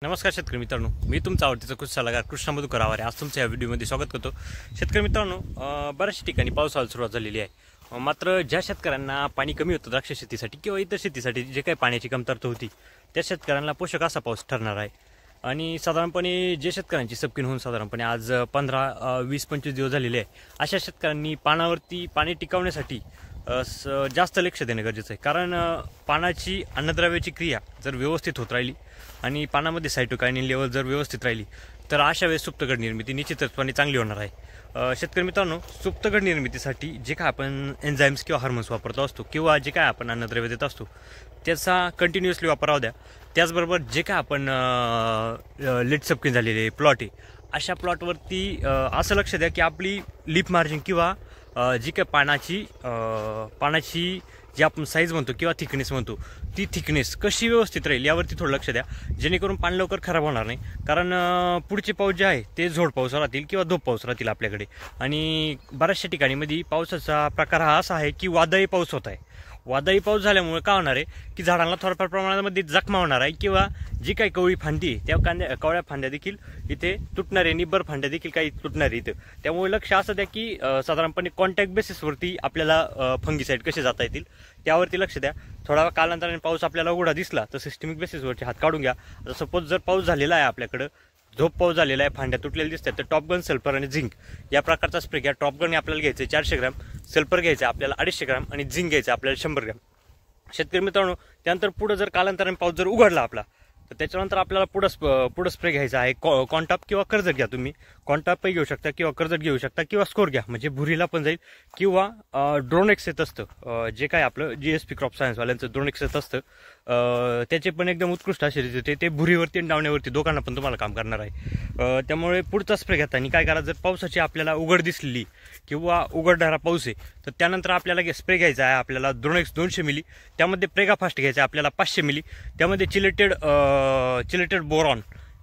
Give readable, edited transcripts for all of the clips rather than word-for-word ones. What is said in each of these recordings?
नमस्कार शेतकरी मित्रांनो, मी तुमचा आवडतीचा कृषी सल्लागार कृष्णा मधुकर आवारे आज तुमच्या या व्हिडिओमध्ये स्वागत करतो। शेतकरी मित्रांनो, बऱ्याचशा ठिकाणी पावसाळ्याला सुरुवात झालेली आहे। मात्र ज्या शेतकऱ्यांना पाणी कमी होतं द्राक्ष शेतीसाठी किंवा इतर शेतीसाठी जे काही पाण्याची कमतरता होती त्या शेतकऱ्यांना पोषक असा पाऊस ठरणार आहे। आणि साधारणपणे जे शेतकऱ्यांची सपकिन होऊन साधारणपणे आज 15, 20, 25 दिवस झालेले आहे, अशा शेतकऱ्यांनी पानावरती पाणी टिकवण्यासाठी जास्त लक्ष देणं गरजेचं आहे। कारण पानाची अन्नद्रव्याची क्रिया जर व्यवस्थित होत राहिली आणि पानामध्ये सायटोकायनिन लेवल जर व्यवस्थित राहिली तर अशा वेळेस सुप्तगड निर्मिती निश्चितपणे चांगली होणार आहे। शेतकरी मित्रांनो, सुप्तगड निर्मितीसाठी जे काय आपण एन्झाईम्स किंवा हार्मोन्स वापरतो असतो किंवा जे काय आपण अन्नद्रव्य देत असतो त्याचा कंटिन्युअसली वापर राहू द्या। त्याचबरोबर जे काय आपण लेट सपकिन झालेले प्लॉट आहे अशा प्लॉटवरती असं लक्ष द्या की आपली लीफ मार्जिन किंवा जी काय पानाची जी आपण साईज म्हणतो किंवा थिकनेस म्हणतो ती थिकनेस कशी व्यवस्थित राहील यावरती थोडं लक्ष द्या, जेणेकरून पान लवकर खराब होणार नाही। कारण पुढचे पाऊस जे आहे ते झोड पाऊस राहतील किंवा धोप पाऊस राहतील आपल्याकडे। आणि बऱ्याचशा ठिकाणी मध्ये पावसाचा प्रकार हा असा आहे की वादळी पाऊस होत आहे। वादळी पाऊस झाल्यामुळे काय होणार आहे की झाडांना थोड्याफार प्रमाणामध्ये जखमा होणार आहे किंवा जी काही कवळी फांदी आहे त्या कवळ्या फांद्या देखील इथे तुटणार आहे, निब्बर फांद्या देखील काही तुटणार आहे इथं। त्यामुळे लक्ष असं द्या की साधारणपणे कॉन्टॅक्ट बेसिसवरती आपल्याला फंगीसाईड कसे जाता येतील त्यावरती लक्ष द्या। थोडा कालांतराने पाऊस आपल्याला उघडा दिसला तर सिस्टमिक बेसिसवरचे हात काढून घ्या। सपोज जर पाऊस झालेला आहे आपल्याकडं, झोप पाऊस झालेला आहे, फांद्या तुटलेल्या दिसतात, तर टॉपगन, सल्फर आणि झिंक या प्रकारचा स्प्रे घ्या। टॉपगन आपल्याला घ्यायचं 400 ग्रॅम, सल्फर घ्यायचं आपल्याला 250 ग्रॅम आणि झिंक घ्यायचं आपल्याला 100 ग्रॅम। शेतकरी मित्रांनो, त्यानंतर पुढे जर कालांतराने पाऊस जर उघडला आपला तर त्याच्यानंतर आपल्याला पुढं स्प्रे घ्यायचा आहे कॉन्टॉप किंवा कर्जत घ्या। तुम्ही कॉन्टॉपही घेऊ शकता किंवा कर्जत घेऊ शकता किंवा स्कोर घ्या, म्हणजे भुरीला पण जाईल। किंवा ड्रोनेक्स येत असतं, जे काय आपलं GSP क्रॉप सायन्सवाल्यांचं ड्रोनेक्स येत असतं, त्याचे पण एकदम उत्कृष्ट असे ते भुरीवरती आणि डावण्यावरती दोघांना पण तुम्हाला काम करणार आहे। त्यामुळे पुढचा स्प्रे घेताना काय करा, जर पावसाची आपल्याला उघड दिसली किंवा उघडणारा पाऊस आहे तर त्यानंतर आपल्याला स्प्रे घ्यायचा आहे आपल्याला ड्रोनेक्स 200 मिली, त्यामध्ये प्रेगा फास्ट घ्यायचा आहे आपल्याला 500 मिली, त्यामध्ये चिलेटेड बोरॉन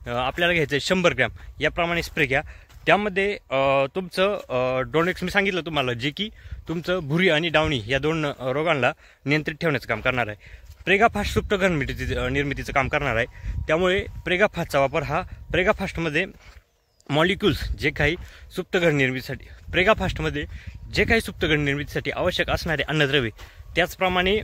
आपल्याला घ्यायचं आहे 100 ग्रॅम, याप्रमाणे स्प्रे घ्या। त्यामध्ये तुमचं ड्रोनेक्स मी सांगितलं तुम्हाला, जे की तुमचं भुरी आणि डावणी या दोन रोगांना नियंत्रित ठेवण्याचं काम करणार आहे। प्रेगा फास्ट सुप्तगड निर्मितीचं काम करणार आहे। त्यामुळे प्रेगा फास्टचा वापर हा प्रेगा फास्टमध्ये मॉलिक्युल्स जे काही सुप्तगड निर्मितीसाठी आवश्यक असणारे अन्नद्रव्ये, त्याचप्रमाणे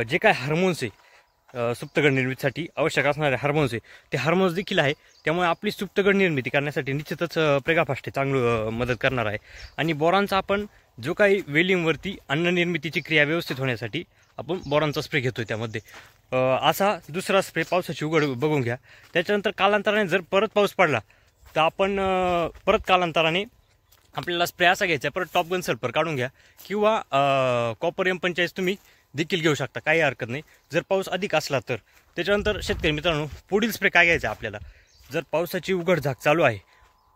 जे काय हार्मोन्स आहे सुप्तगड निर्मितीसाठी आवश्यक असणारे हार्मोन्स आहे ते हार्मोन्स देखील आहे। त्यामुळे आपली सुप्तगड निर्मिती करण्यासाठी निश्चितच प्रेगा फास्ट चांगलं मदत करणार आहे। आणि बोरॉनचा आपण जो काही वेलिंगवरती अन्न निर्मितीची क्रिया व्यवस्थित होण्यासाठी आपण बोरॉनचा स्प्रे घेतोय त्यामध्ये। असा दुसरा स्प्रे पावसाची उघड बघून घ्या। त्याच्यानंतर कालांतराने जर परत पाऊस पडला तर आपण परत कालांतराने आपल्याला स्प्रे असा घ्यायचा, परत टॉपगन सल्फर काढून घ्या किंवा कॉपर M45 तुम्ही देखील घेऊ शकता, काही हरकत नाही जर पाऊस अधिक असला तर। त्याच्यानंतर शेतकरी मित्रांनो, पुढील स्प्रे काय घ्यायचा आपल्याला, जर पावसाची उघडझाक चालू आहे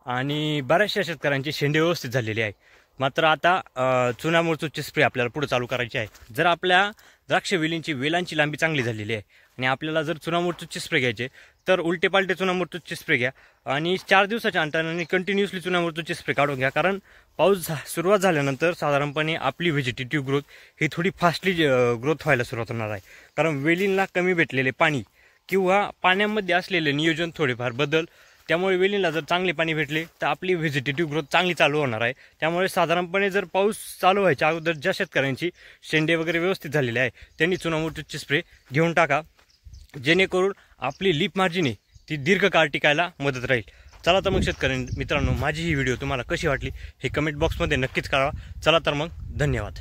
आणि बऱ्याचशा शेतकऱ्यांचे शेंडे व्यवस्थित झालेले आहे, मात्र आता चुना मुरचूचे स्प्रे आपल्याला पुढे चालू करायचे आहे। जर आपल्या द्राक्ष वेलांची लांबी चांगली झालेली आहे आणि आपल्याला जर चुना मुरचूचे स्प्रे घ्यायचे तर उलटे पालटे चुना मुरचूचे स्प्रे घ्या आणि 4 दिवसाच्या अंतराने कंटिन्युअसली चुना मुरचूचे स्प्रे काढून घ्या। कारण पाऊस सुरुवात झाल्यानंतर साधारणपणे आपली व्हेजिटेटिव्ह ग्रोथ ही थोडी फास्टली ग्रोथ व्हायला सुरुवात होणार आहे। कारण वेलींना कमी भेटलेले पाणी किंवा पाण्यामध्ये असलेले नियोजन थोडेफार बदल, त्यामुळे वेलींना जर चांगले पाणी भेटले तर आपली व्हेजिटेटिव्ह ग्रोथ चांगली चालू होणार आहे। त्यामुळे साधारणपणे जर पाऊस चालू व्हायच्या अगोदर ज्या शेतकऱ्यांची शेंडे वगैरे व्यवस्थित झालेले आहे त्यांनी चुना मुरचूचे स्प्रे घेऊन टाका, जेणेकरून आपली लीफ मार्जिन आहे ती दीर्घकाळ टिकायला मदत राहील। चला तर मग शेतकरी मित्रांनो, माझी ही व्हिडिओ तुम्हाला कशी वाटली हे कमेंट बॉक्समध्ये नक्कीच कळवा। चला तर मग, धन्यवाद।